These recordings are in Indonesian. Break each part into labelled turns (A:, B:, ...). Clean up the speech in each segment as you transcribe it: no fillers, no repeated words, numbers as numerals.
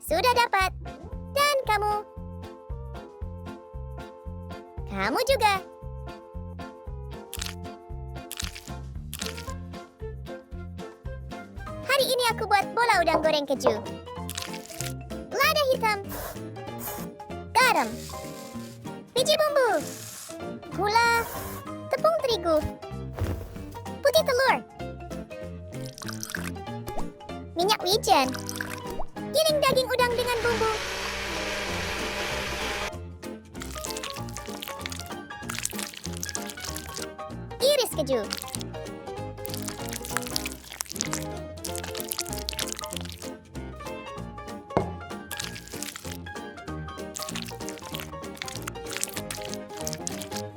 A: Sudah dapat. Dan kamu. Kamu juga. Hari ini aku buat bola udang goreng keju. Lada hitam. Garam. Biji bumbu. Gula. Tepung terigu. Putih telur. Minyak wijen. Giling daging udang dengan bumbu. Iris keju.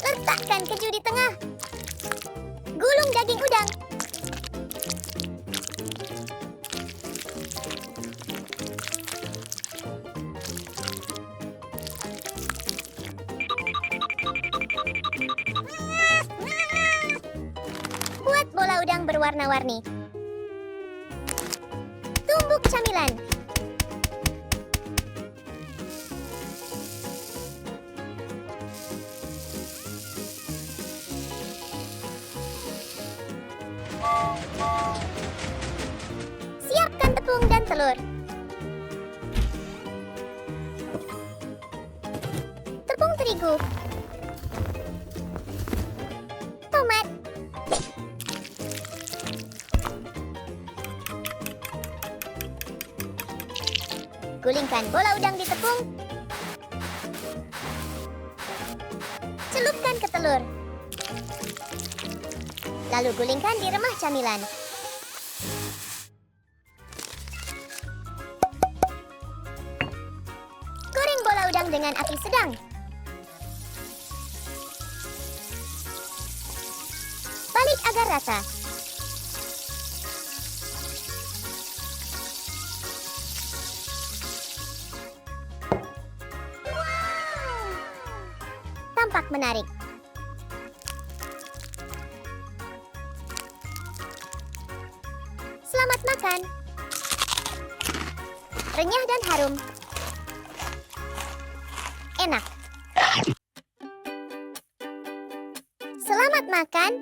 A: Letakkan keju di tengah. Gulung daging udang. Buat bola udang berwarna-warni. Tumbuk camilan. Siapkan tepung dan telur. Tepung terigu. Tomat. Gulingkan bola udang di tepung. Celupkan ke telur. Lalu gulingkan di remah camilan. Goreng bola udang dengan api sedang. Balik agar rata. Tampak menarik. Selamat makan. Renyah dan harum. Enak. Selamat makan.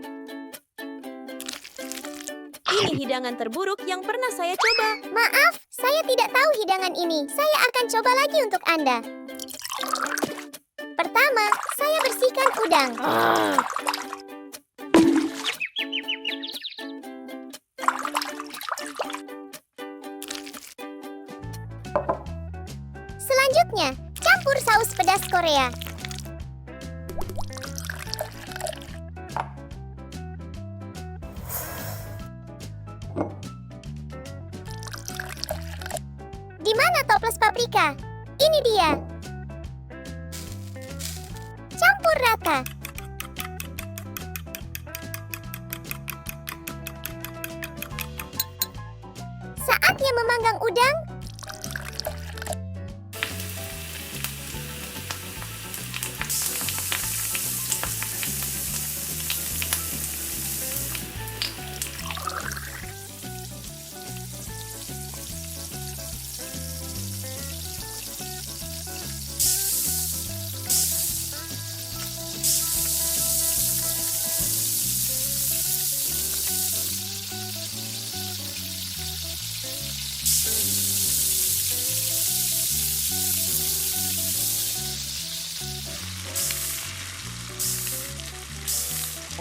B: Ini hidangan terburuk yang pernah saya coba.
A: Maaf, saya tidak tahu hidangan ini. Saya akan coba lagi untuk Anda. Pertama, saya bersihkan udang. Selanjutnya, campur saus pedas Korea. Di mana toples paprika? Ini dia. Campur rata. Saatnya memanggang udang.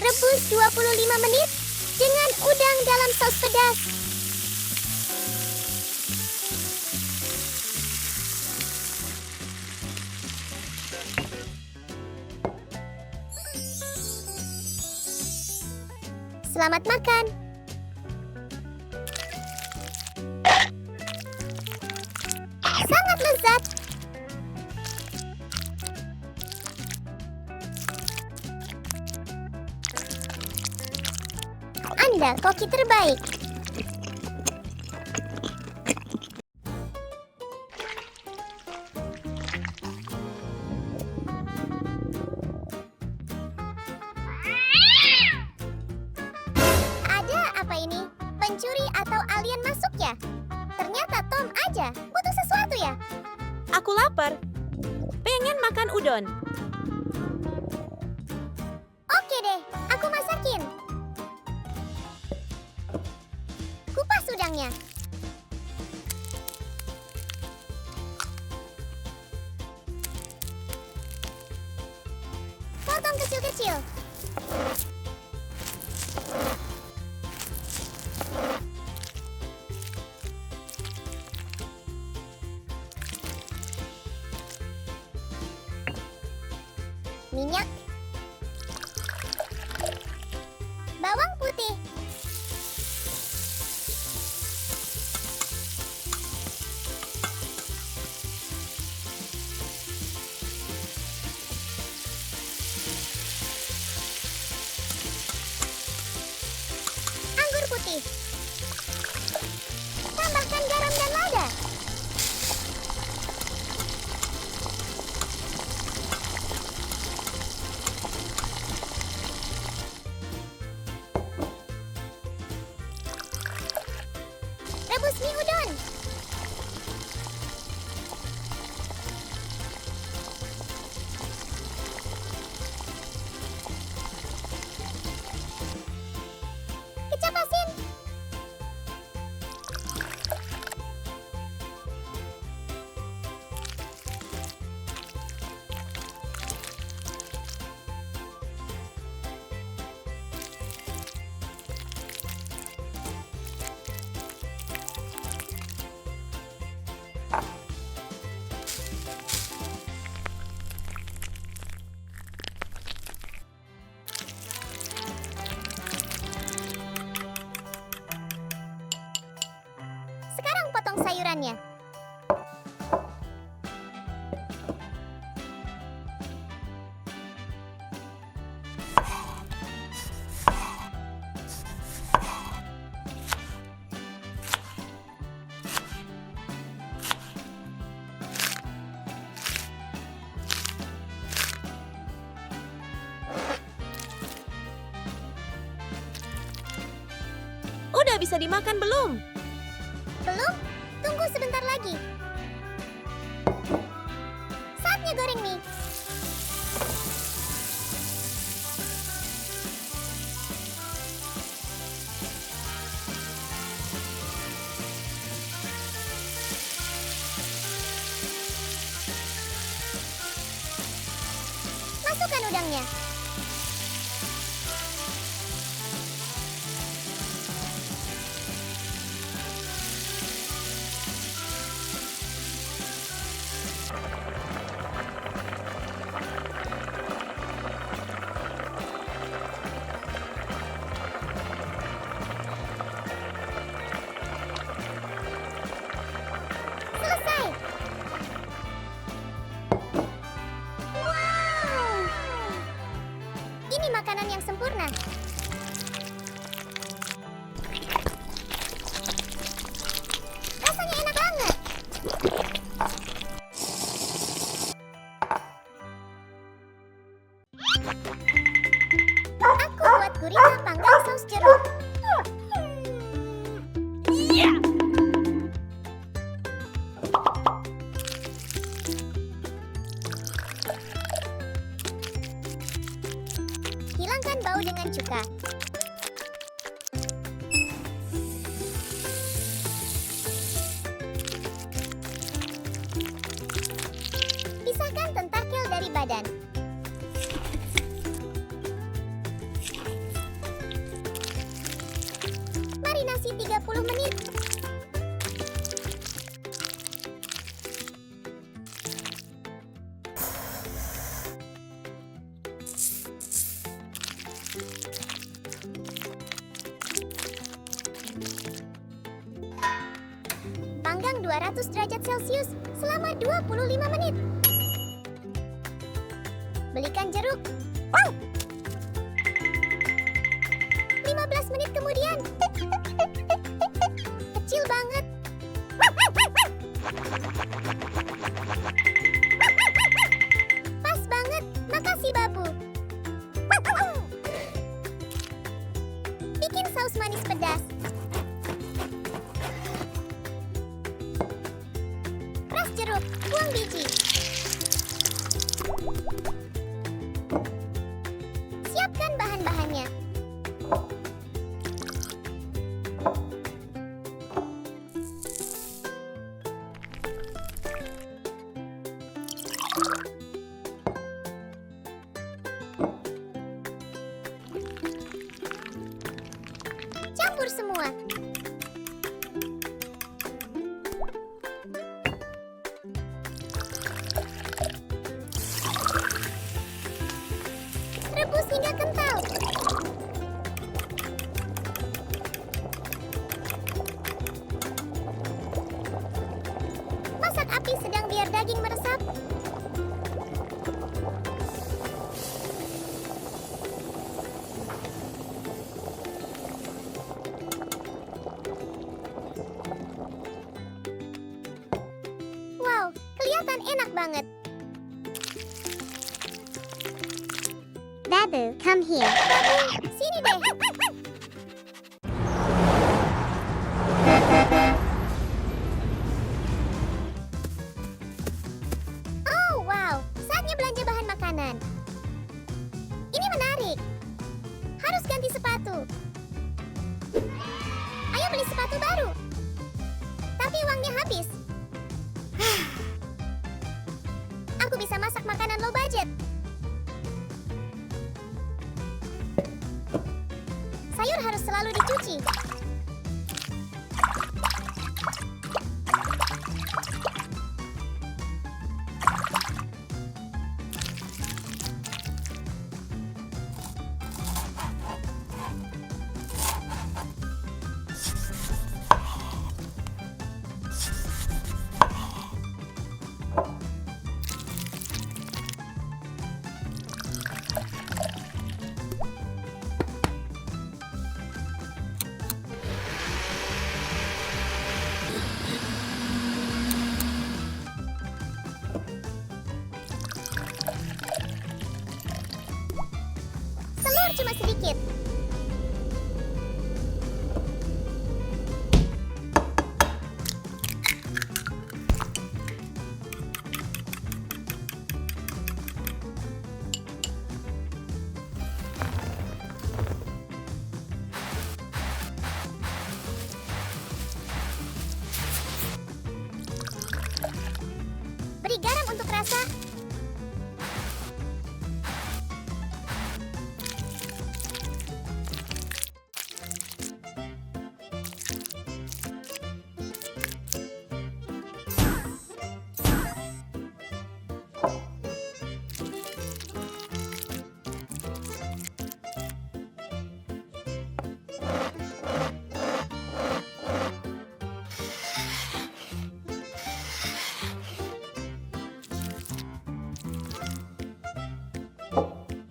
A: Rebus 25 menit dengan udang dalam saus pedas. Selamat makan. Sangat lezat. Anda koki terbaik. Ada apa ini? Pencuri atau alien masuk ya? Ternyata Tom aja. Butuh sesuatu ya?
B: Aku lapar. Pengen makan udon.
A: Oke deh, aku masakin. Kupas udangnya. Potong kecil-kecil. Minyak. Bawang putih. Anggur putih. Tambahkan garam dan lada. Rebus mie udon. Kecap asin. Sekarang potong sayurannya.
B: Udah bisa dimakan belum?
A: Belum? Tunggu sebentar lagi. Saatnya goreng mie. Masukkan udangnya. Selesai. Wow. Ini makanan yang sempurna. Rasanya enak banget. Aku buat gurita panggang saus jeruk. Hilangkan bau dengan cuka. Pisahkan tentakel dari badan. Marinasi 30 menit. Panggang 200 derajat Celcius selama 25 menit. Belikan jeruk. 15 menit kemudian. Kecil banget. Pas banget. Makasih, Babu. Bikin saus manis pedas. Peras jeruk. Buang biji. Siapkan bahan-bahannya. Campur semua. Rebus hingga kental. Masak api sedang biar daging meresap. Wow, kelihatan enak banget. Babu, come here. Babu, sini deh. Oh, wow. Saatnya belanja bahan makanan. Ini menarik. Harus ganti sepatu. Ayo beli sepatu baru. Tapi uangnya habis. Aku bisa masak makanan low budget. Sayur harus selalu dicuci. Telur cuma sedikit. Beri garam untuk rasa.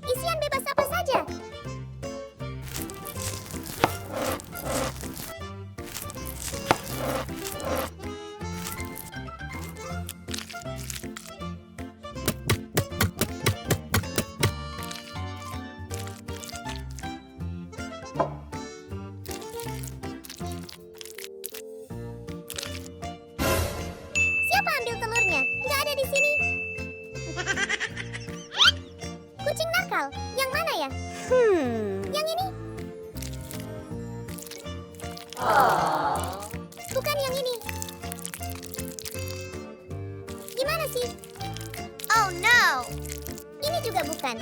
A: Isian bebas apa saja. Siapa ambil telurnya? Nggak ada di sini. Kucing nakal, yang mana ya? Yang ini? Bukan yang ini. Gimana sih? Oh no. Ini juga bukan.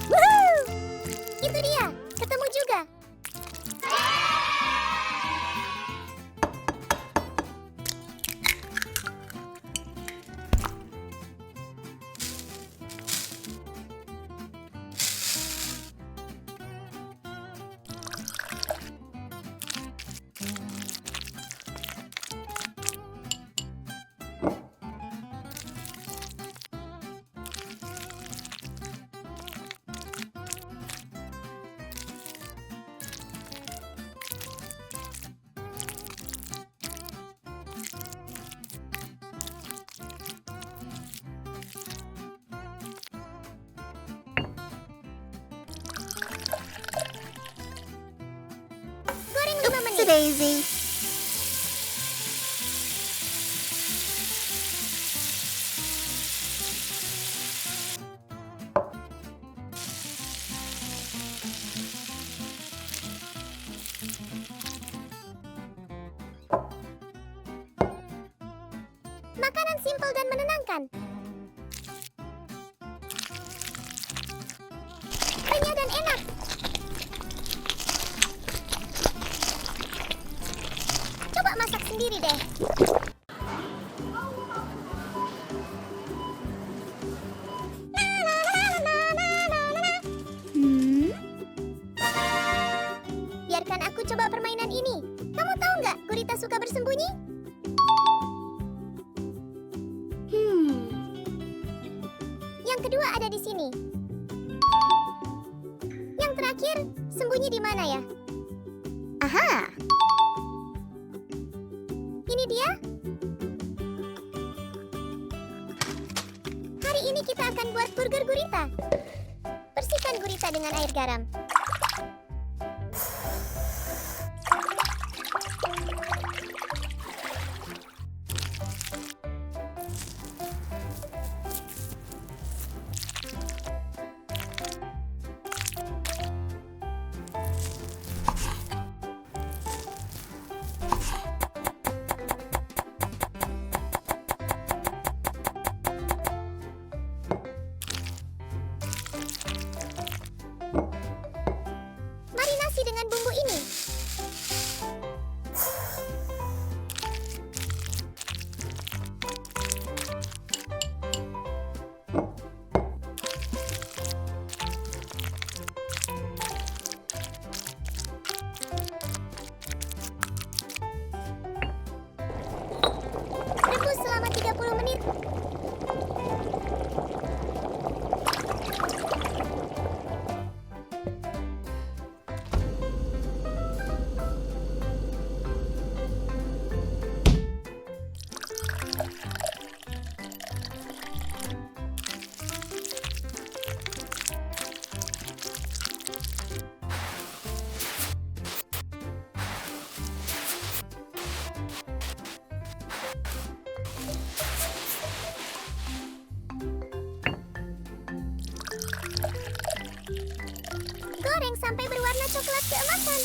A: Woohoo! Itu dia, ketemu juga. Goreng 5 menit.
C: Daisy.
A: Biarkan aku coba permainan ini. Kamu tahu nggak, gurita suka bersembunyi? Yang kedua ada di sini. Yang terakhir, sembunyi di mana ya? Aha! Ini dia. Hari ini kita akan buat burger gurita. Bersihkan gurita dengan air garam. Marinasi dengan bumbu ini. Rebus selama 30 menit. Goreng sampai berwarna coklat keemasan.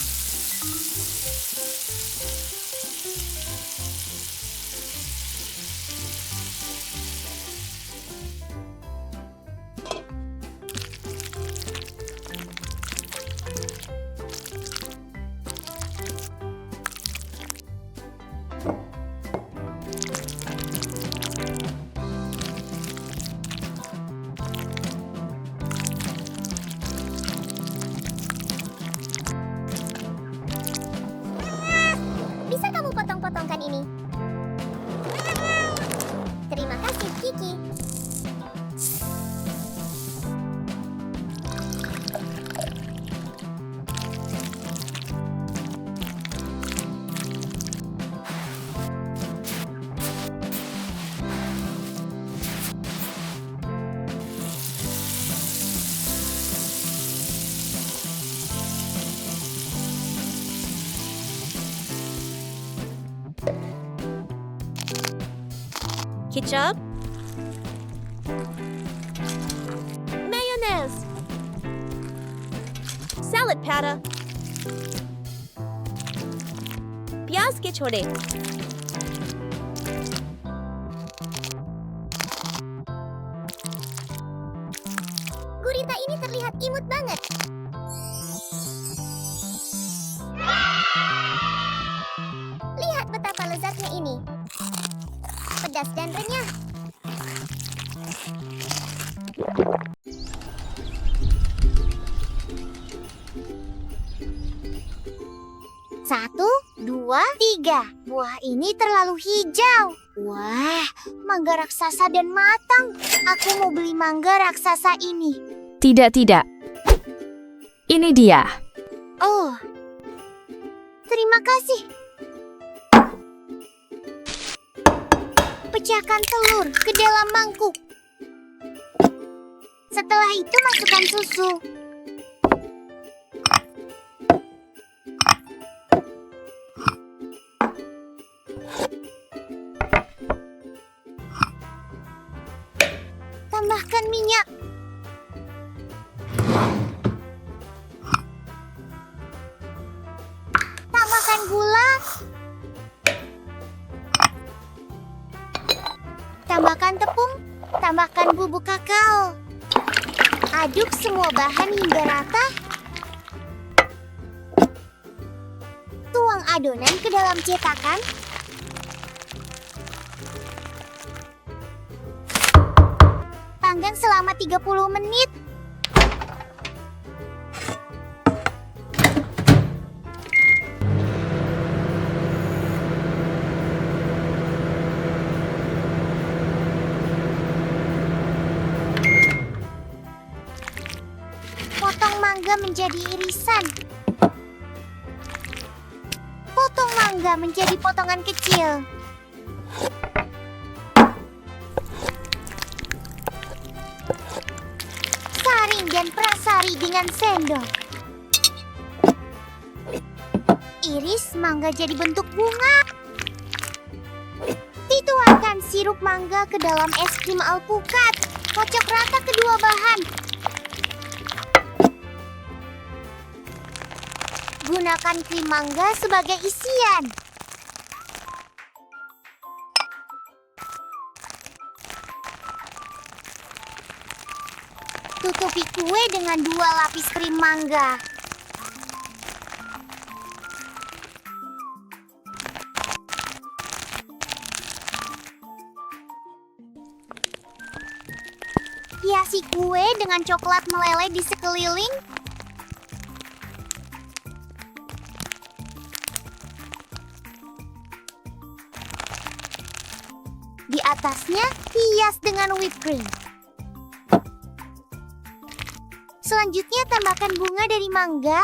A: Bisa kamu potong-potongkan ini? Terima kasih, Kiki.
B: Ketchup, mayonnaise, salad powder, प्याज के छोड़े,
A: Gurita ini terlihat imut banget. Lihat betapa lezatnya ini. Pedas dan renyah.
C: Satu, dua, tiga. Buah ini terlalu hijau. Wah, mangga raksasa dan matang. Aku mau beli mangga raksasa ini.
D: Tidak, tidak. Ini dia.
C: Oh, terima kasih. Pecahkan telur ke dalam mangkuk. Setelah itu masukkan susu. Tambahkan minyak. Tambahkan gula. Tambahkan tepung. Tambahkan bubuk kakao. Aduk semua bahan hingga rata. Tuang adonan ke dalam cetakan. panggang selama 30 menit. Potong mangga menjadi irisan. Potong mangga menjadi potongan kecil. Saring dan prasari dengan sendok. Iris mangga jadi bentuk bunga. Tuangkan sirup mangga ke dalam es krim alpukat. Kocok rata kedua bahan. Gunakan krim mangga sebagai isian. Tutupi kue dengan 2 lapis krim mangga. Hiasi kue dengan coklat meleleh di sekeliling. Di atasnya, hias dengan whipped cream. Selanjutnya, tambahkan bunga dari mangga.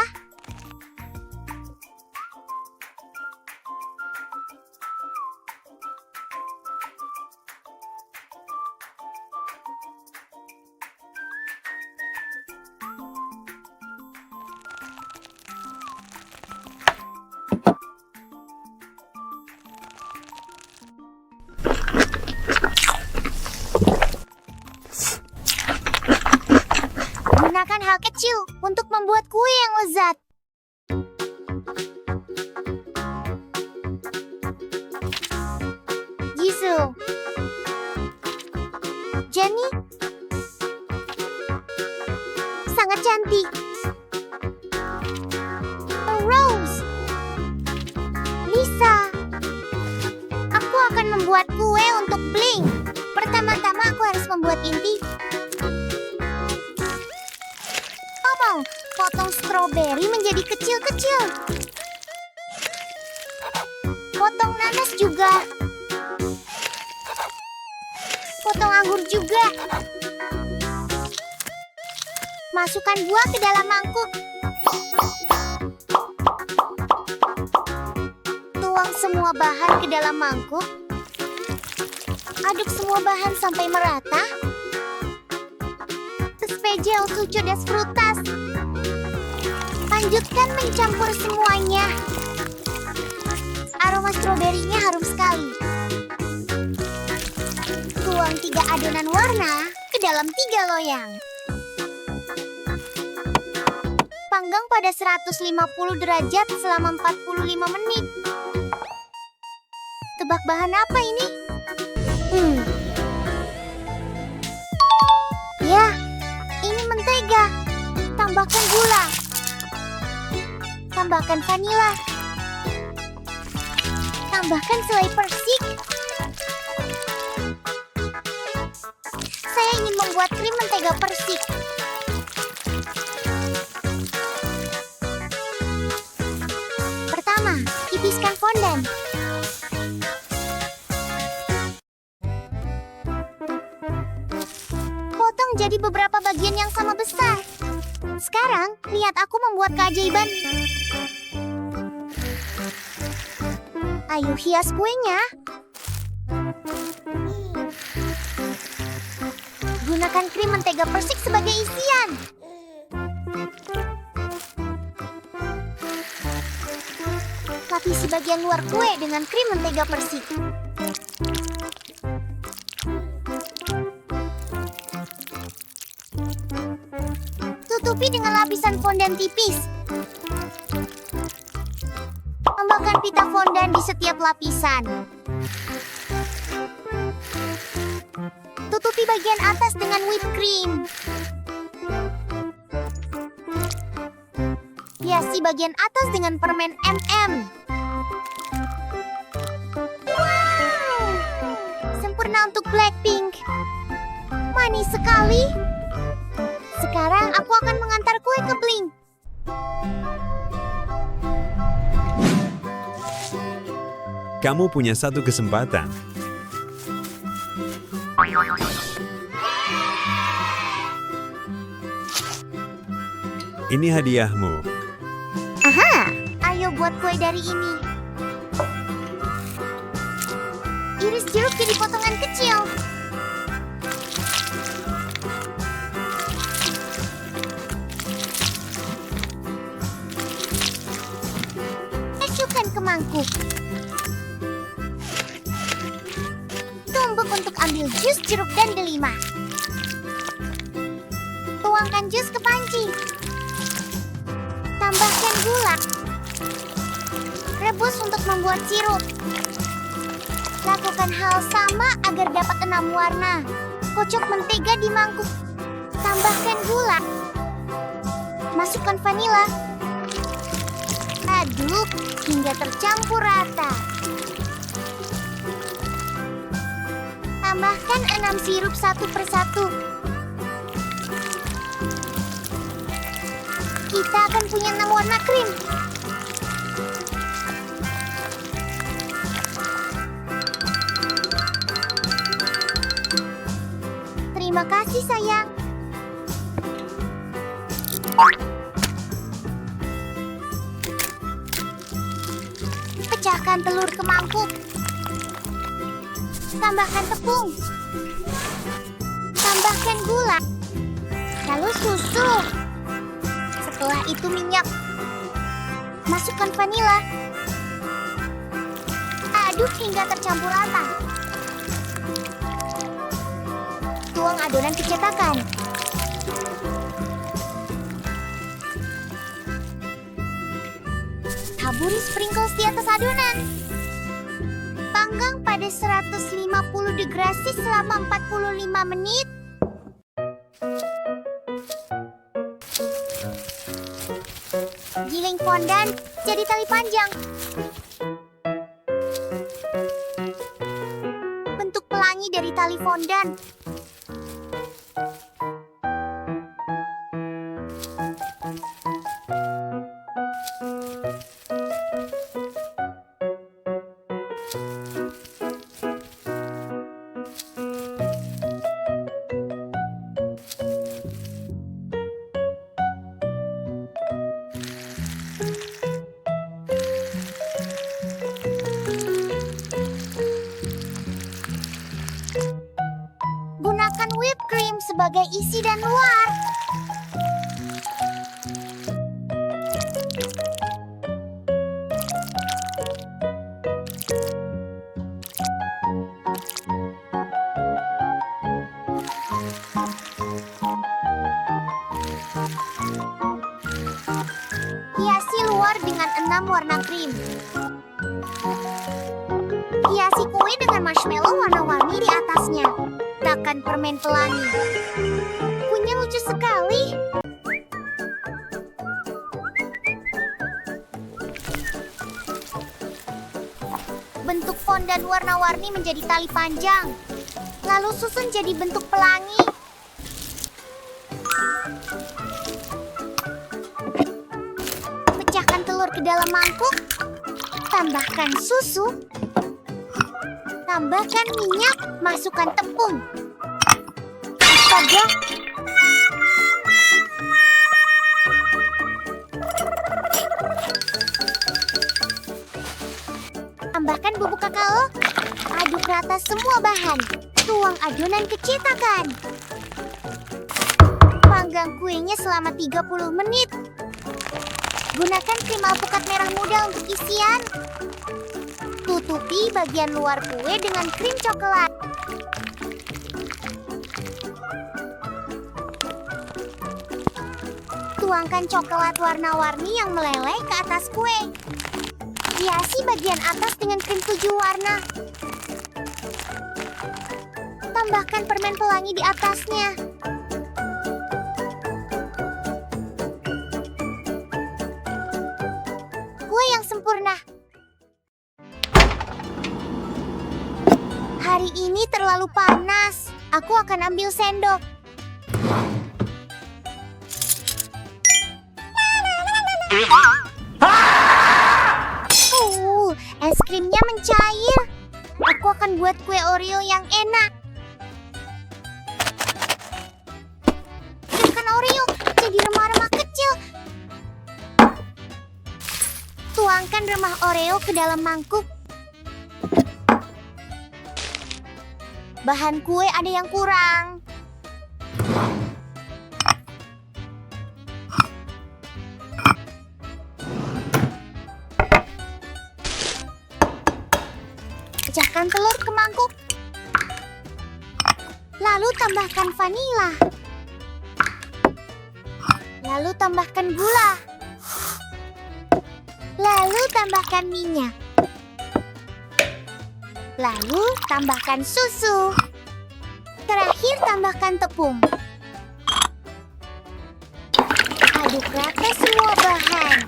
C: Gunakan hal kecil untuk membuat kue yang lezat. Jisoo, Jenny, sangat cantik. Rose, Lisa, aku akan membuat kue untuk Bling. Pertama-tama aku harus membuat inti. Potong stroberi menjadi kecil-kecil. Potong nanas juga. Potong anggur juga. Masukkan buah ke dalam mangkuk. Tuang semua bahan ke dalam mangkuk. Aduk semua bahan sampai merata. Despejel suco das frutas. Lanjutkan mencampur semuanya. Aroma stroberinya harum sekali. Tuang 3 adonan warna ke dalam 3 loyang. Panggang pada 150 derajat selama 45 menit. Tebak bahan apa ini? Ya, ini mentega. Tambahkan gula. Tambahkan vanila. Tambahkan selai persik. Saya ingin membuat krim mentega persik. Pertama, tipiskan fondan. Potong jadi beberapa bagian yang sama besar. Sekarang, lihat aku membuat keajaiban. Ayo hias kuenya. Gunakan krim mentega persik sebagai isian. Lapisi bagian luar kue dengan krim mentega persik. Tutupi dengan lapisan fondan tipis. Tambahkan pita fondan di setiap lapisan. Tutupi bagian atas dengan whipped cream. Hiasi bagian atas dengan permen M&M. Wow! Sempurna untuk Blackpink. Manis sekali. Sekarang aku akan mengantar kue ke Blink.
E: Kamu punya satu kesempatan. Ini hadiahmu.
C: Ayo buat kue dari ini. Iris jeruk jadi potongan kecil. Masukkan ke mangkuk. Tumbuk untuk ambil jus jeruk dan delima. Tuangkan jus ke panci. Tambahkan gula. Rebus untuk membuat sirup. Lakukan hal sama agar dapat 6 warna. Kocok mentega di mangkuk. Tambahkan gula. Masukkan vanila. Aduk hingga tercampur rata. Tambahkan 6 sirup satu persatu. Kita akan punya 6 warna krim. Terima kasih, sayang. Pecahkan telur ke mangkuk. Tambahkan tepung. Tambahkan gula. Lalu susu. Setelah itu minyak. Masukkan vanila. Aduk hingga tercampur rata. Tuang adonan ke cetakan. Taburi sprinkles di atas adonan. Panggang pada 150 degree Celcius selama 45 menit. Giling fondant jadi tali panjang. Bentuk pelangi dari tali fondant. Gunakan whipped cream sebagai isi dan luar. Hiasi luar dengan 6 warna krim. Hiasi kue dengan marshmallow warna-warni di atasnya. Letakkan permen pelangi. Kuenya lucu sekali. Bentuk fondant warna-warni menjadi tali panjang. Lalu susun jadi bentuk pelangi. Pecahkan telur ke dalam mangkuk. Tambahkan susu. Tambahkan minyak, masukkan tepung. Astaga! Tambahkan bubuk kakao. Aduk rata semua bahan. Tuang adonan ke cetakan. Panggang kuenya selama 30 menit. Gunakan krim alpukat merah muda untuk isian. Tutupi bagian luar kue dengan krim coklat. Tuangkan coklat warna-warni yang meleleh ke atas kue. Hiasi bagian atas dengan krim 7 warna. Tambahkan permen pelangi di atasnya. Kue yang sempurna. Hari ini terlalu panas. Aku akan ambil sendok. Es krimnya mencair. Aku akan buat kue Oreo yang enak. Bukan Oreo, jadi remah-remah kecil. Tuangkan remah Oreo ke dalam mangkuk. Bahan kue ada yang kurang. Pecahkan telur ke mangkuk. Lalu tambahkan vanila. Lalu tambahkan gula. Lalu tambahkan minyak. Lalu tambahkan susu. Terakhir tambahkan tepung. Aduk rata semua bahan.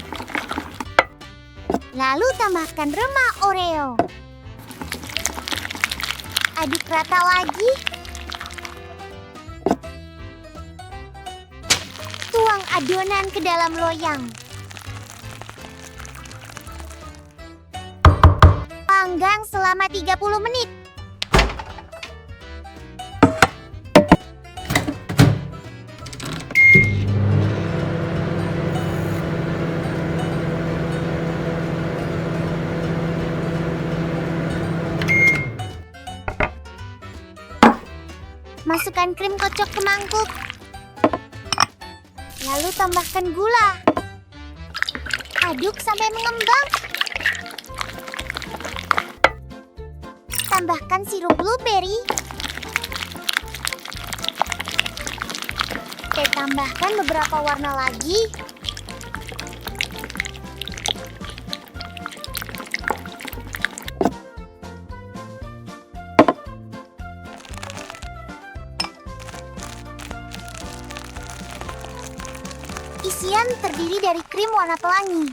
C: Lalu tambahkan remah Oreo. Aduk rata lagi. Tuang adonan ke dalam loyang. Panggang selama 30 menit. Masukkan krim kocok ke mangkuk. Lalu tambahkan gula. Aduk sampai mengembang. Tambahkan sirup blueberry. Tambahkan beberapa warna lagi. Isian terdiri dari krim warna pelangi.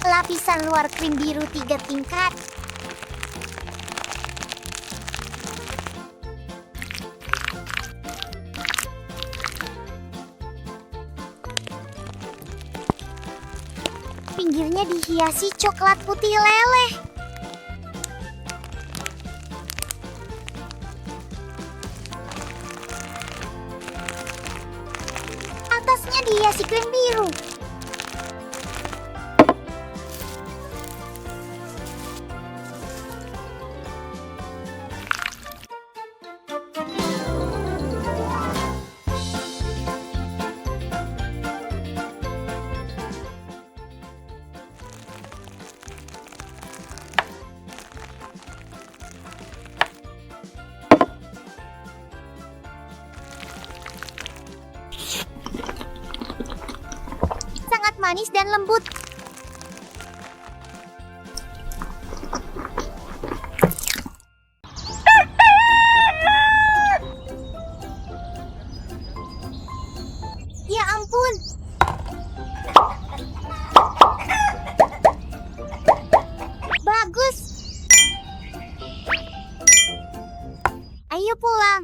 C: Lapisan luar krim biru 3 tingkat. Pinggirnya dihiasi coklat putih leleh. Atasnya dihiasi krim biru. Sangat manis dan lembut. Ya ampun. Bagus. Ayo pulang.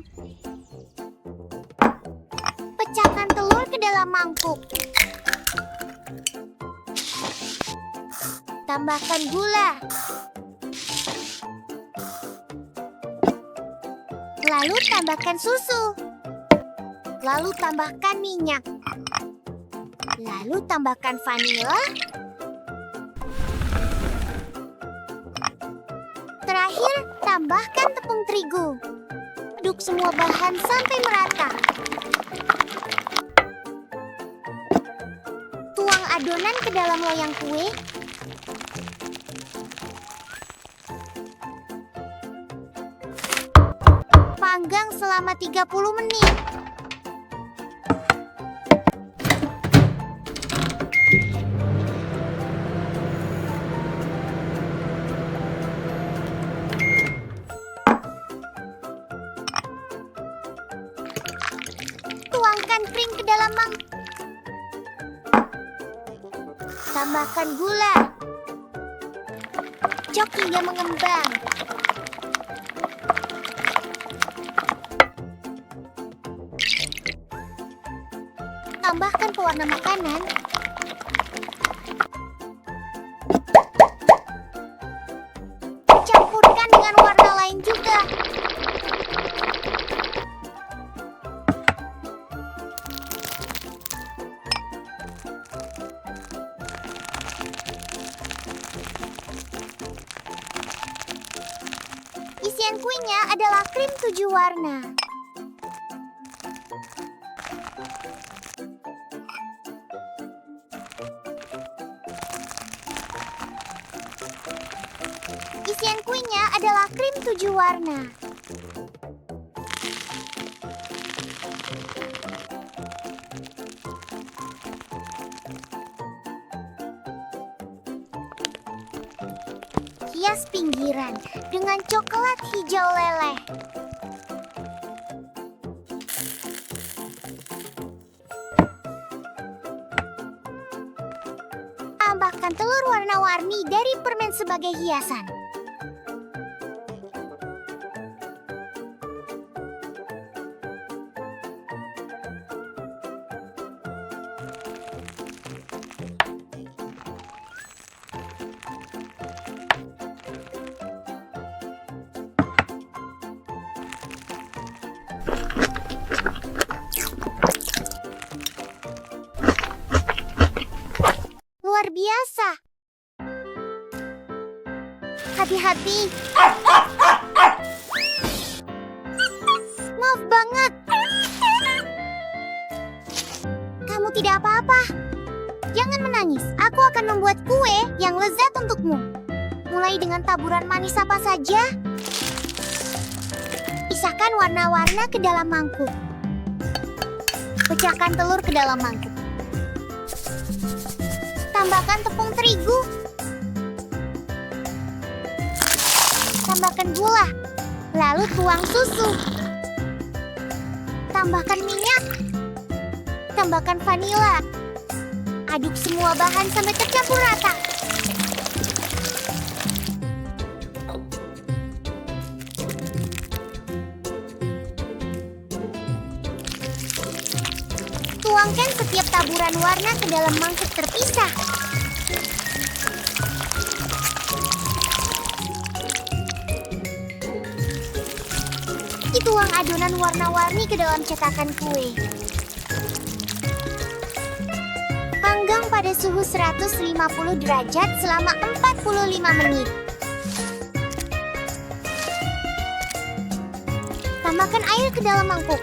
C: Pecahkan telur ke dalam mangkuk. Tambahkan gula. Lalu tambahkan susu. Lalu tambahkan minyak. Lalu tambahkan vanila. Terakhir, tambahkan tepung terigu. Aduk semua bahan sampai merata. Tuang adonan ke dalam loyang kue. Panggang selama 30 menit. Tuangkan krim ke dalam mangkuk. Tambahkan gula. kocok hingga mengembang. Tambahkan pewarna makanan. Campurkan dengan warna lain juga. Isian kuenya adalah krim 7 warna. Isian kuenya adalah krim 7 warna. Hias pinggiran dengan coklat hijau leleh. Tambahkan telur warna-warni dari permen sebagai hiasan. Luar biasa. Hati-hati. Maaf banget. Kamu tidak apa-apa. Jangan menangis. Aku akan membuat kue yang lezat untukmu. Mulai dengan taburan manis apa saja. Pisahkan warna-warna ke dalam mangkuk. Pecahkan telur ke dalam mangkuk. Tambahkan tepung terigu. Tambahkan gula. Lalu tuang susu. Tambahkan minyak. Tambahkan vanila. Aduk semua bahan sampai tercampur rata. Tuangkan setiap taburan warna ke dalam mangkuk terpisah. Tuang adonan warna-warni ke dalam cetakan kue. Panggang pada suhu 150 derajat selama 45 menit. Tambahkan air ke dalam mangkuk.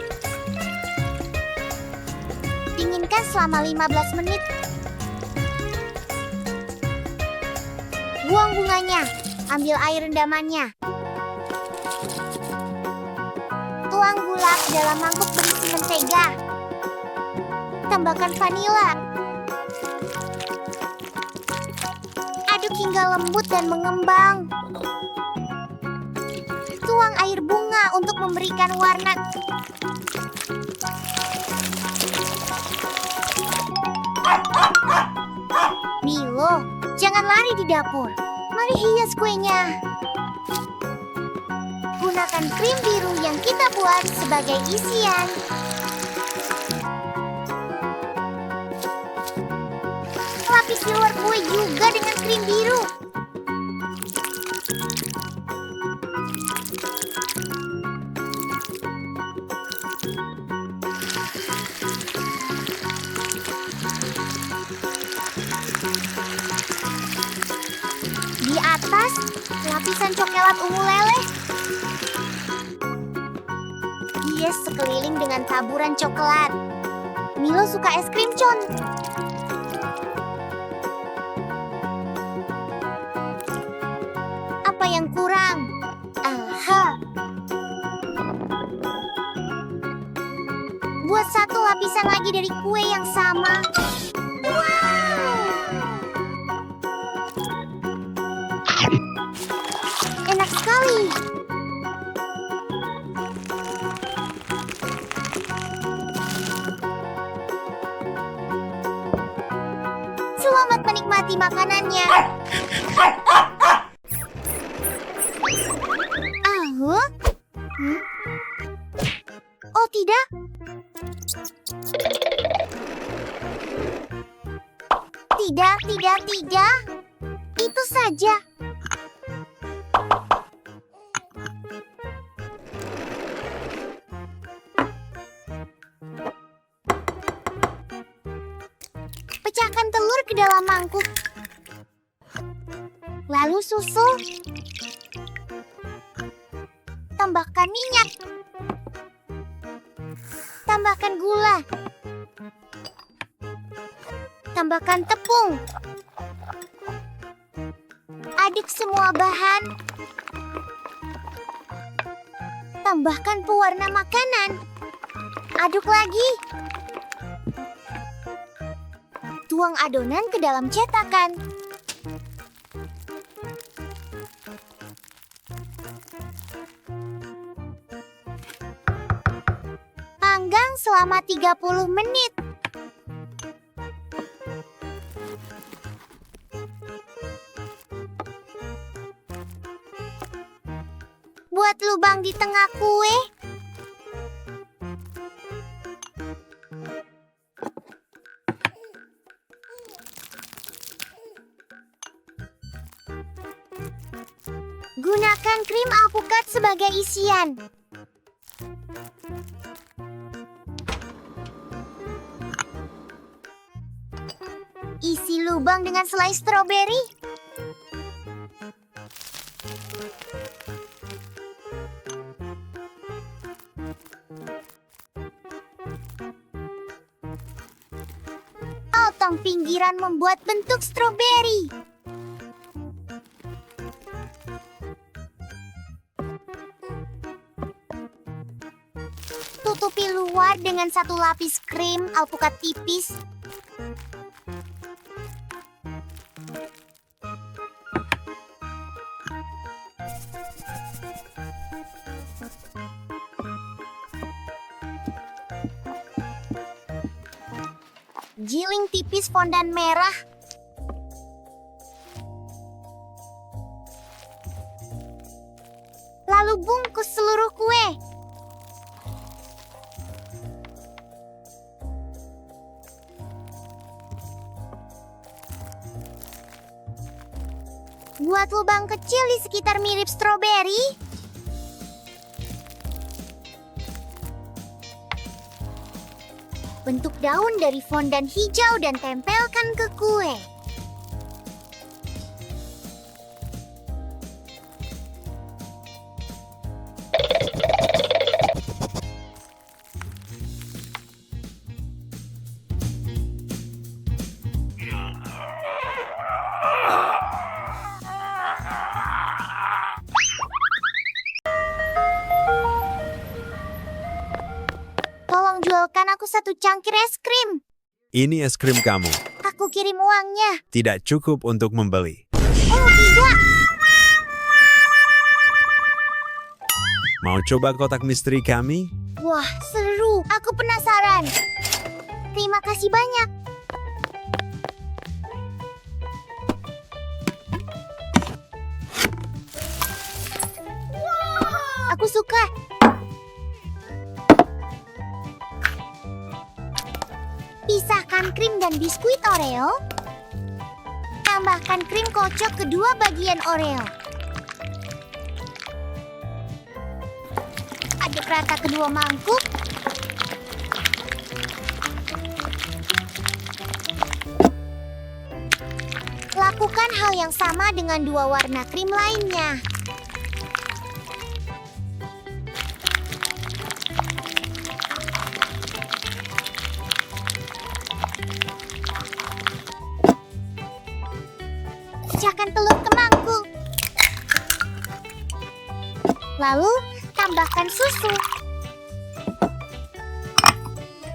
C: Dinginkan selama 15 menit. Buang bunganya. Ambil air rendamannya. Tuang gula ke dalam mangkuk berisi mentega. Tambahkan vanila. Aduk hingga lembut dan mengembang. Tuang air bunga untuk memberikan warna. Milo, jangan lari di dapur. Mari hias kuenya. Gunakan krim biru yang kita buat sebagai isian. Lapisi luar kue juga dengan krim biru. Di atas, lapisan coklat ungu leleh. Hias sekeliling dengan taburan coklat. Milo suka es krim con. Apa yang kurang? Aha. Buat satu lapisan lagi dari kue yang sama. Wow! Enak sekali. Selamat menikmati makanannya. Oh tidak. Tidak. Itu saja. Pecahkan telur ke dalam mangkuk. Lalu susu. Tambahkan minyak. Tambahkan gula. Tambahkan tepung. Aduk semua bahan. Tambahkan pewarna makanan. Aduk lagi. Tuang adonan ke dalam cetakan. Panggang selama 30 menit. Buat lubang di tengah kue. Gunakan krim alpukat sebagai isian. Isi lubang dengan selai stroberi. Potong pinggiran membuat bentuk stroberi. Tutupi luar dengan satu lapis krim alpukat tipis. Giling tipis fondan merah. Lalu bungkus seluruh kue. Buat lubang kecil di sekitar mirip stroberi. Bentuk daun dari fondan hijau dan tempelkan ke kue. Tolong jualkan aku satu cangkir es krim.
E: Ini es krim kamu.
C: Aku kirim uangnya.
E: Tidak cukup untuk membeli.
C: Oh tidak.
E: Mau coba kotak misteri kami?
C: Wah, seru. Aku penasaran. Terima kasih banyak. Aku suka. Pisahkan krim dan biskuit Oreo. Tambahkan krim kocok kedua bagian Oreo. Aduk rata kedua mangkuk. Lakukan hal yang sama dengan dua warna krim lainnya. Pecahkan telur ke mangkuk. Lalu, tambahkan susu.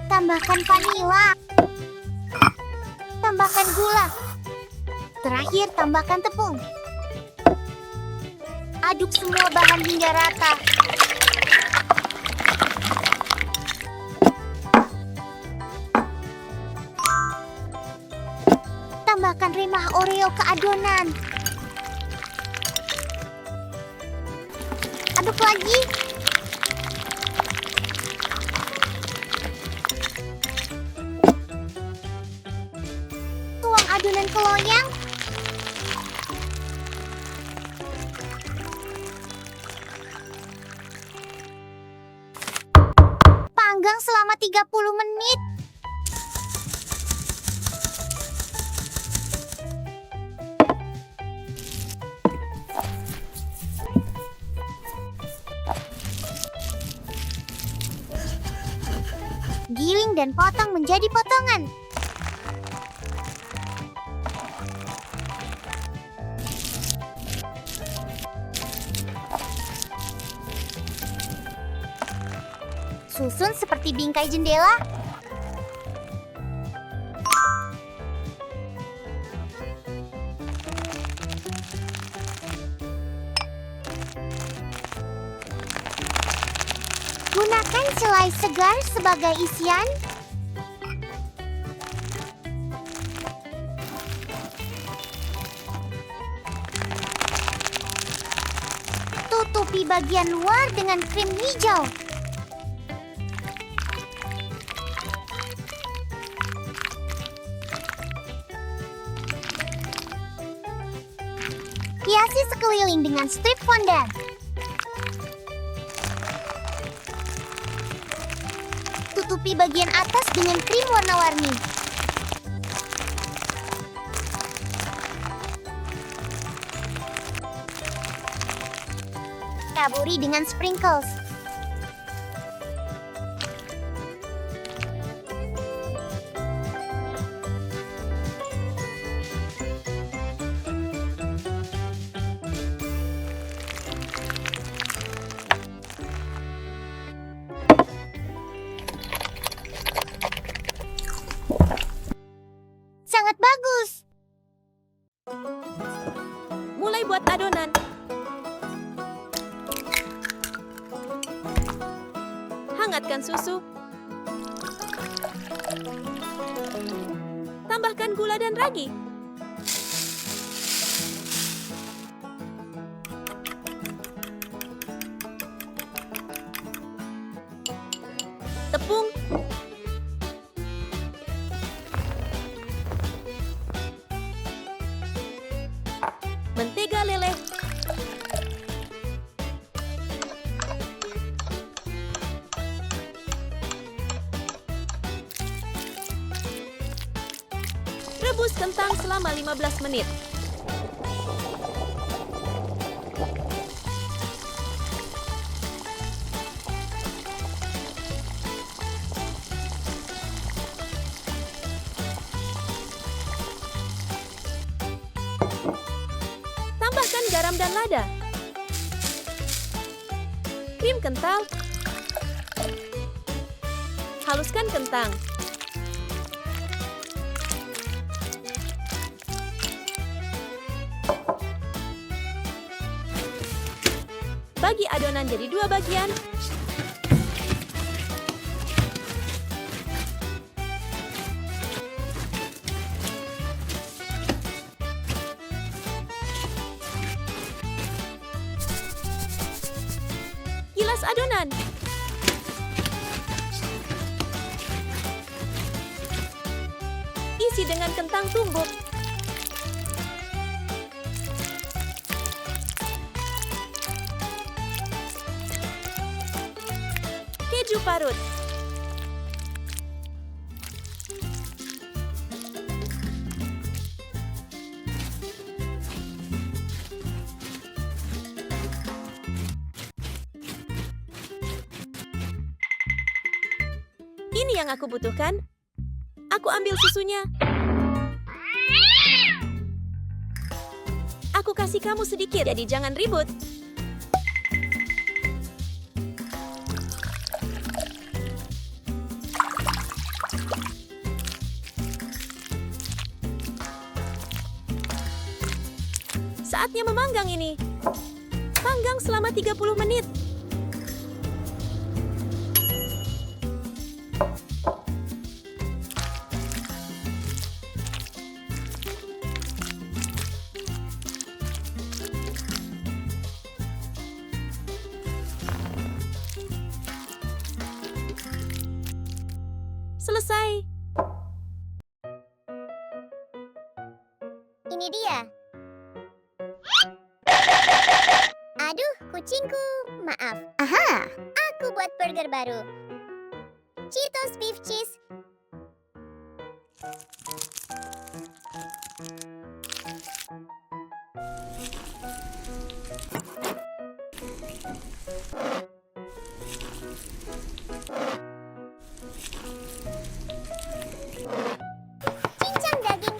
C: Tambahkan vanila. Tambahkan gula. Terakhir, tambahkan tepung. Aduk semua bahan hingga rata. Tambahkan remah Oreo ke adonan. Aduk lagi. Panggang selama 30 menit. Giling dan potong menjadi potongan. Susun seperti bingkai jendela. Gunakan selai segar sebagai isian. Tutupi bagian luar dengan krim hijau. Hiasi sekeliling dengan strip fondant. Tutupi bagian atas dengan krim warna-warni. Taburi dengan sprinkles. Sangat bagus.
B: Mulai buat adonan. Hangatkan susu. Tambahkan gula dan ragi. Tepung. Mentega leleh. Rebus kentang selama 15 menit. Tambahkan garam dan lada. Krim kental. Haluskan kentang. Bagi adonan jadi 2 bagian. Gilas adonan. Isi dengan kentang tumbuk. Keju parut. Ini yang aku butuhkan. Aku ambil susunya. Aku kasih kamu sedikit, jadi jangan ribut. Saatnya memanggang ini. Panggang selama 30 menit. Selesai.
A: Ini dia. Aduh, kucingku. Maaf. Aha, aku buat burger baru. Cheetos beef cheese. Cincang daging.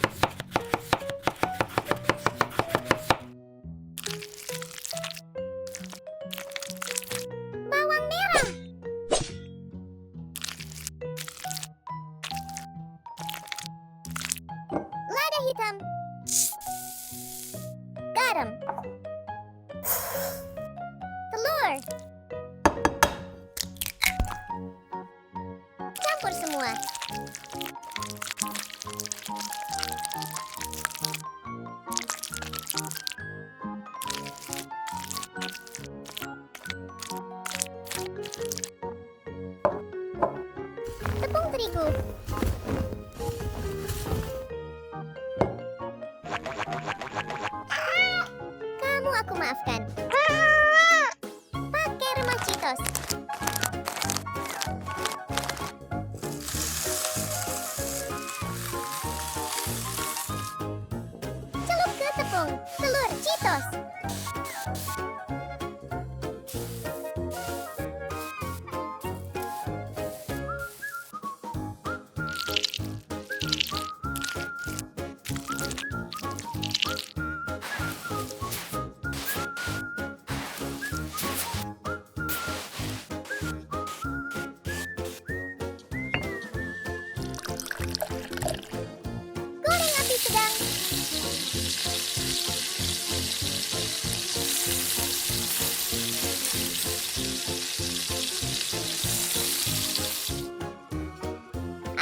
A: Bawang merah. Lada hitam. Garam. Telur. Campur semua. Tepung terigu. Kamu aku maafkan. Pakai remah Cheetos. Celup ke tepung. Telur Cheetos. Goreng api sedang.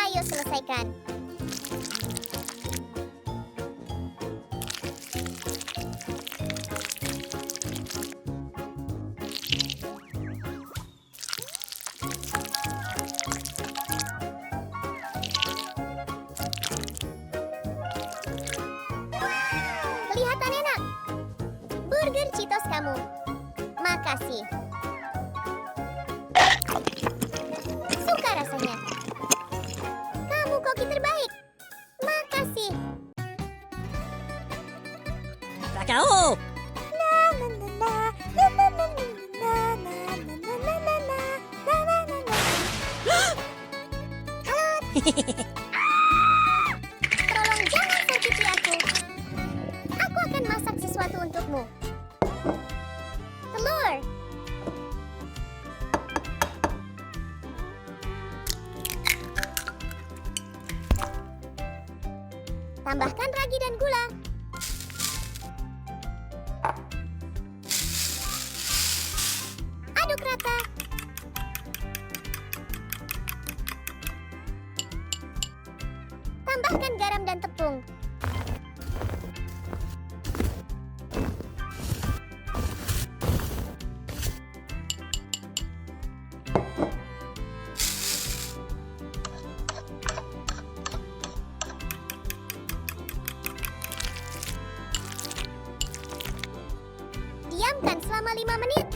A: Ayo selesaikan. Kelihatan enak. Burger Cheetos kamu. Makasih. Suka rasanya. Kamu koki terbaik. Makasih.
B: Rakao!
A: Tolong jangan sakiti aku. Aku akan masak sesuatu untukmu. Telur. Tambahkan ragi dan gula. Aduk rata. Tambahkan garam dan tepung. Diamkan selama 5 menit.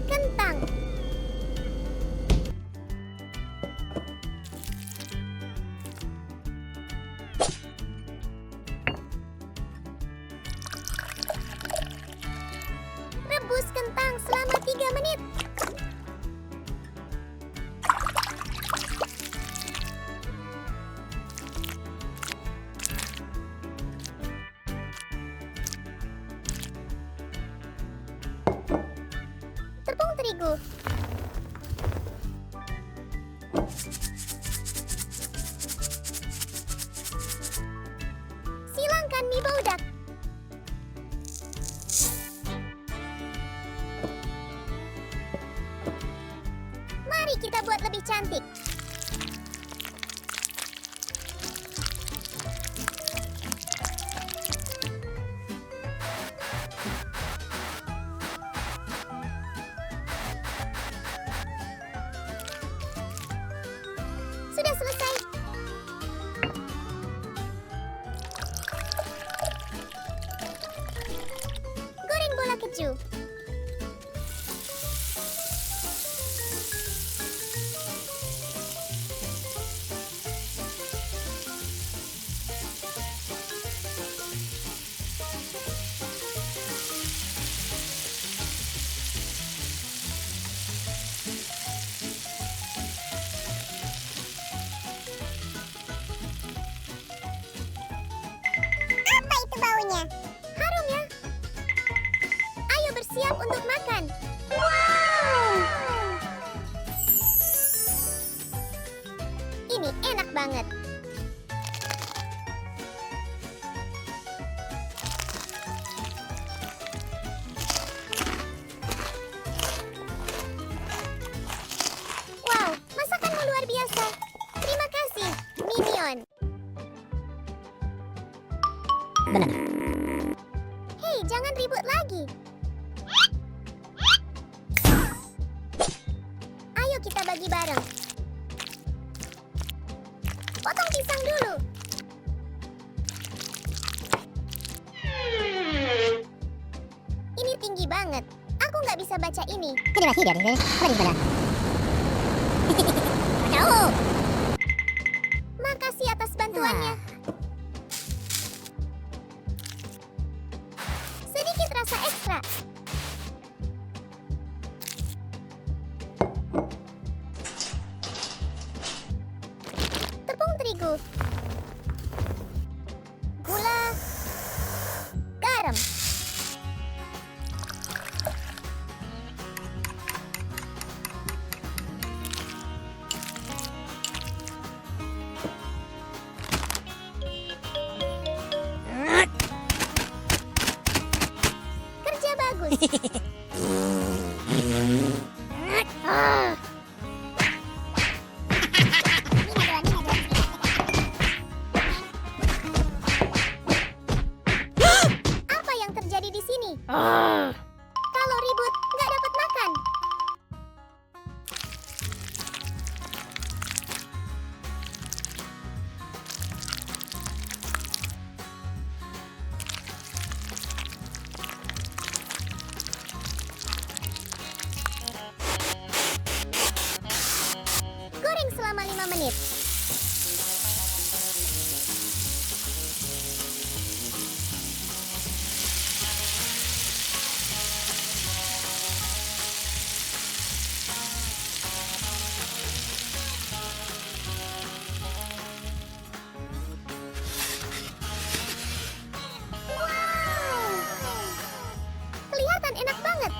A: Kentang. Rebus kentang selama 3 menit. Tepung terigu. Silangkan Bibo Duck. Mari kita buat lebih cantik. Sudah selesai. Goreng bola keju. Apa itu baunya? Harum ya? Ayo bersiap untuk makan. Wow! Ini enak banget. Wow, masakanmu luar biasa. Terima kasih, Minion. Hei, jangan ribut lagi. Ayo kita bagi bareng. Potong pisang dulu. Ini tinggi banget. Aku nggak bisa baca ini. Makasih atas bantuannya. Sedikit rasa ekstra. Tepung terigu. Gula. Garam. Kerja bagus. Apa yang terjadi di sini? Kalau ribut, nggak dapat makan. Goreng selama 5 menit. Wow! Kelihatan enak banget.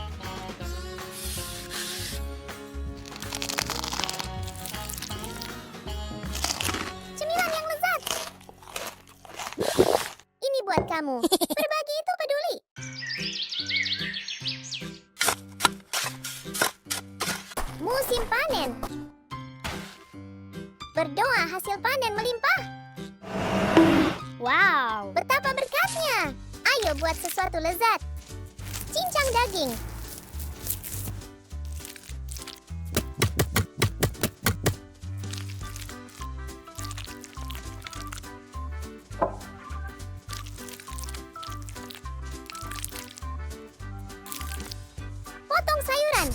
A: Cemilan yang lezat. Ini buat kamu. Berbagi itu peduli. Musim panen. Berdoa hasil panen melimpah. Wow, betapa berkatnya. Ayo buat sesuatu lezat. Cincang daging. Potong sayuran.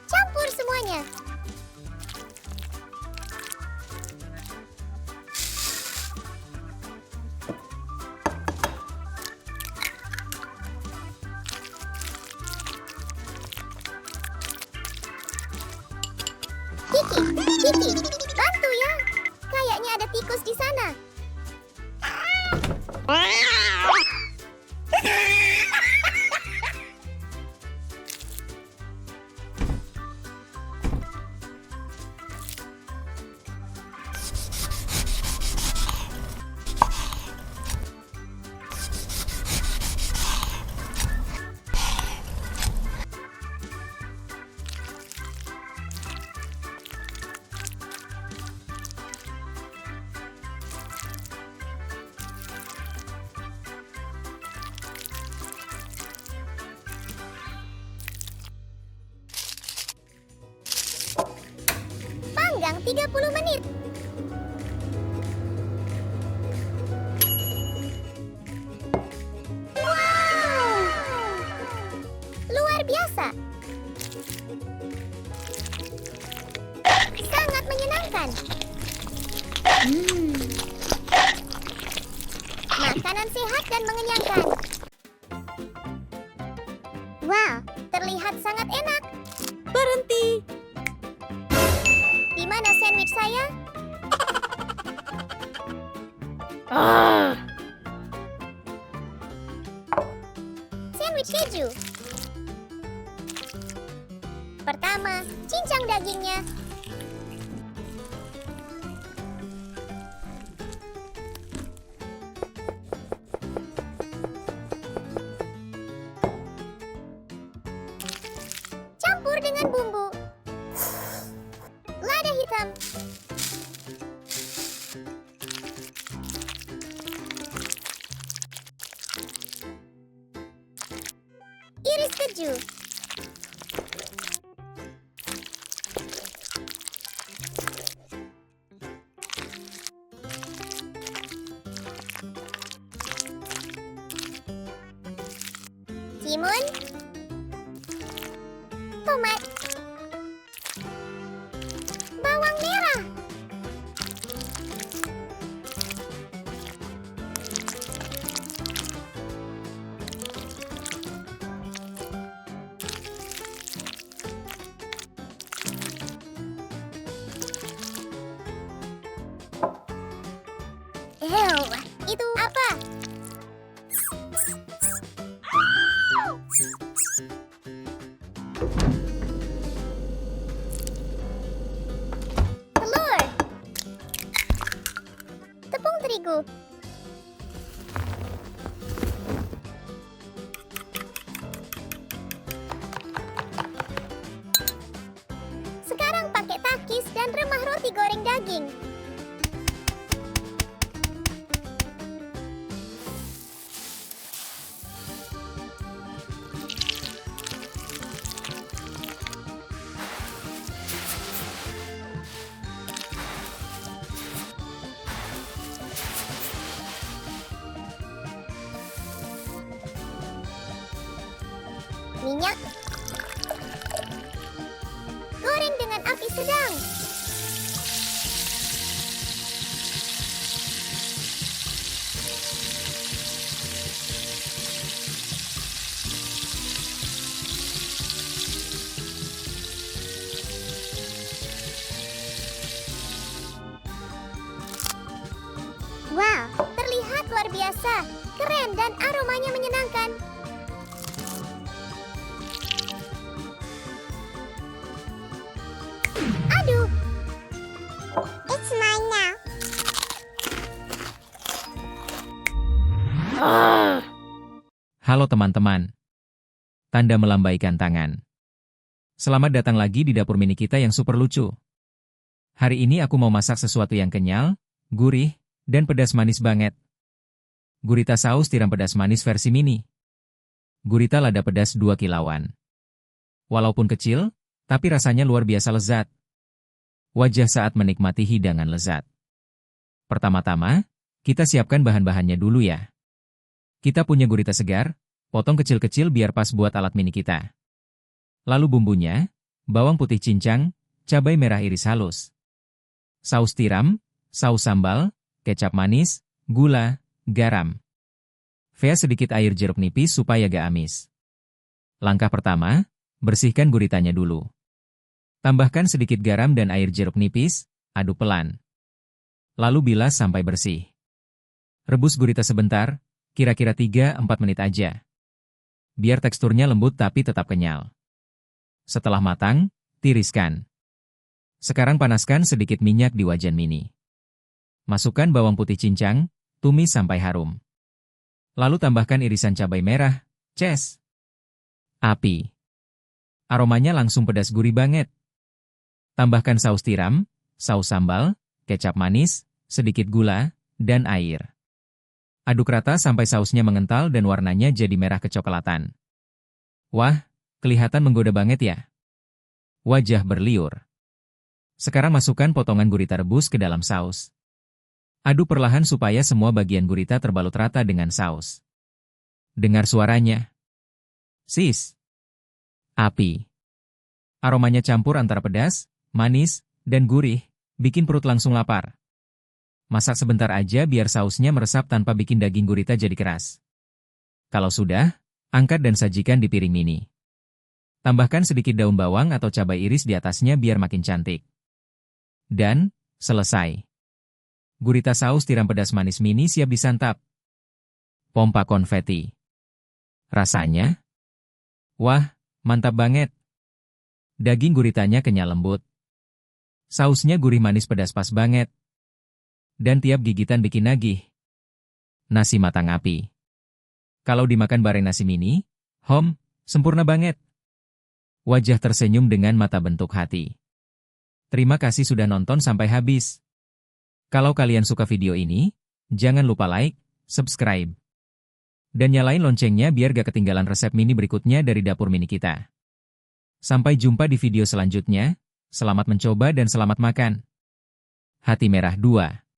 A: Campur semuanya. Kiki, bantu ya. Kayaknya ada tikus di sana. 30 menit. Wow! Luar biasa. Sangat menyenangkan. Makanan sehat dan mengenyangkan. Wow, terlihat sangat enak.
B: Berhenti.
A: Di mana sandwich saya? Sandwich keju. Pertama, cincang dagingnya. Campur dengan bumbu. Lada hitam. Iris keju. Timun. Tomat. Bawang merah. Ew, itu apa? Telur. Tepung terigu. Sekarang pakai takis dan remah roti goreng daging. Minyak. Goreng dengan api sedang. Wow, terlihat luar biasa. Keren dan aromanya menyenangkan. Aduh. It's mine now.
F: Halo teman-teman. Tanda melambaikan tangan. Selamat datang lagi di dapur mini kita yang super lucu. Hari ini aku mau masak sesuatu yang kenyal, gurih, dan pedas manis banget. Gurita saus tiram pedas manis versi mini. Gurita lada pedas 2 kilauan. Walaupun kecil, tapi rasanya luar biasa lezat. Wajah saat menikmati hidangan lezat. Pertama-tama, kita siapkan bahan-bahannya dulu ya. Kita punya gurita segar, potong kecil-kecil biar pas buat alat mini kita. Lalu bumbunya, bawang putih cincang, cabai merah iris halus. Saus tiram, saus sambal, kecap manis, gula, garam. Sedikit air jeruk nipis supaya gak amis. Langkah pertama, bersihkan guritanya dulu. Tambahkan sedikit garam dan air jeruk nipis, aduk pelan. Lalu bilas sampai bersih. Rebus gurita sebentar, kira-kira 3-4 menit aja. Biar teksturnya lembut tapi tetap kenyal. Setelah matang, tiriskan. Sekarang panaskan sedikit minyak di wajan mini. Masukkan bawang putih cincang, tumis sampai harum. Lalu tambahkan irisan cabai merah, ces. Api. Aromanya langsung pedas gurih banget. Tambahkan saus tiram, saus sambal, kecap manis, sedikit gula, dan air. Aduk rata sampai sausnya mengental dan warnanya jadi merah kecoklatan. Wah, kelihatan menggoda banget ya. Wajah berliur. Sekarang masukkan potongan gurita rebus ke dalam saus. Aduk perlahan supaya semua bagian gurita terbalut rata dengan saus. Dengar suaranya. Sis. Api. Aromanya campur antara pedas, manis, dan gurih, bikin perut langsung lapar. Masak sebentar aja biar sausnya meresap tanpa bikin daging gurita jadi keras. Kalau sudah, angkat dan sajikan di piring mini. Tambahkan sedikit daun bawang atau cabai iris di atasnya biar makin cantik. Dan, selesai. Gurita saus tiram pedas manis mini siap disantap. Pompa konfeti. Rasanya? Wah, mantap banget. Daging guritanya kenyal lembut. Sausnya gurih manis pedas pas banget. Dan tiap gigitan bikin nagih. Nasi matang api. Kalau dimakan bareng nasi mini, sempurna banget. Wajah tersenyum dengan mata bentuk hati. Terima kasih sudah nonton sampai habis. Kalau kalian suka video ini, jangan lupa like, subscribe, dan nyalain loncengnya biar gak ketinggalan resep mini berikutnya dari dapur mini kita. Sampai jumpa di video selanjutnya, selamat mencoba dan selamat makan. Hati Merah 2.